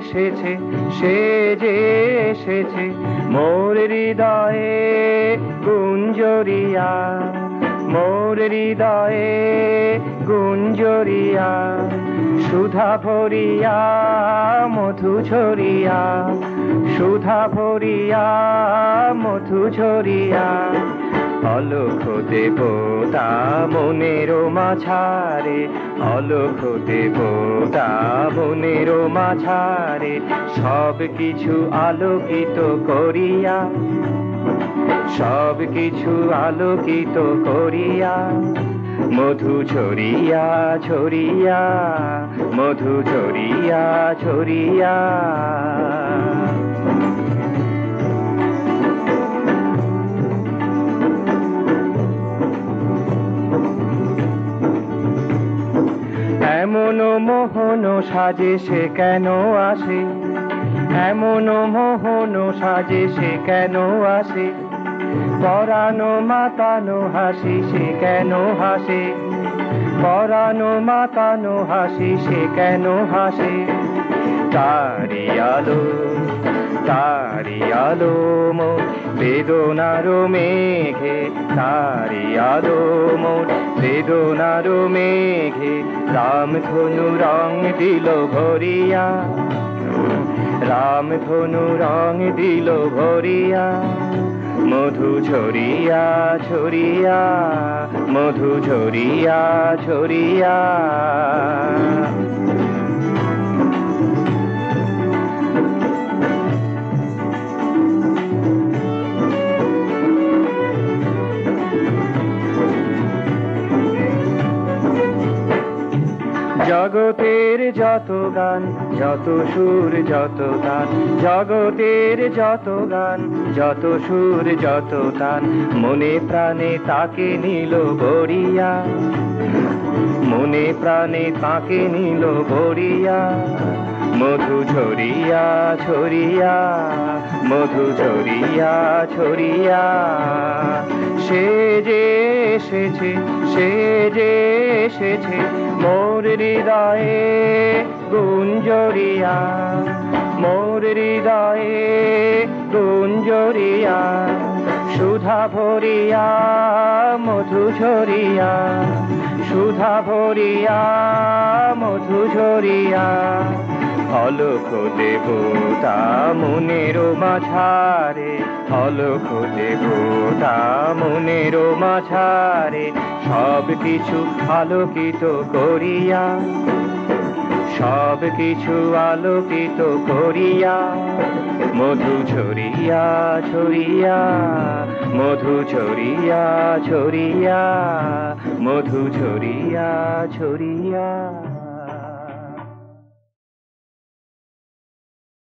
এসেছে, সে যে এসেছে মোর হৃদয়ে গুঞ্জরিয়া, মোর হৃদয়ে গুঞ্জরিয়া, সুধা ভরিয়া মধু ঝরিয়া, সুধা ভরিয়া মধু ঝরিয়া। অলখ দেবতা মনের মাঝারে, অলখ দেবতা মনের মাঝারে, সব কিছু আলোকিত করিয়া, সব কিছু আলোকিত করিয়া, মধু ঝরিয়া ঝরিয়া, মধু ঝরিয়া ঝরিয়া। এমন মোহন সাজে সে কেন আসে, এমন মোহন সাজে সে কেন আসে, পরানো মাতানো হাসি সে কেন হাসে, পরানো মাতানো হাসি সে কেন হাসে। তারি আলো, তারি আলো মোর বেদনার মেঘে, তারি আলো মোর বেদনার মেঘে, রামধনু রং দিল ভরিয়া, রামধনু রং দিল ভরিয়া, মধু ঝরিয়া ঝরিয়া, মধু ঝরিয়া ঝরিয়া। জগতের যত গান, যত সুর, যত তান, জগতের যত গান, যত সুর, যত তান, মনে প্রাণে তাকে নিল বরিয়া, মনে প্রাণে তাকে নিল বরিয়া, মধু ঝরিয়া ঝরিয়া, মধু ঝরিয়া ঝরিয়া। সে যে এসেছে, সে যে এসেছে মোর হৃদয়ে গুঞ্জরিয়া, মোর হৃদয়ে গুঞ্জরিয়া, সুধা ভরিয়া মধু ঝরিয়া, সুধা ভরিয়া মধু ঝরিয়া। অলখ দেবতা মনের মাঝারে, অলখ দেবতা মনের মাঝারে, সব কিছু আলোকিত করিয়া, সব কিছু আলোকিত করিয়া, মধু ঝরিয়া ঝরিয়া, মধু ঝরিয়া ঝরিয়া, মধু ঝরিয়া ঝরিয়া।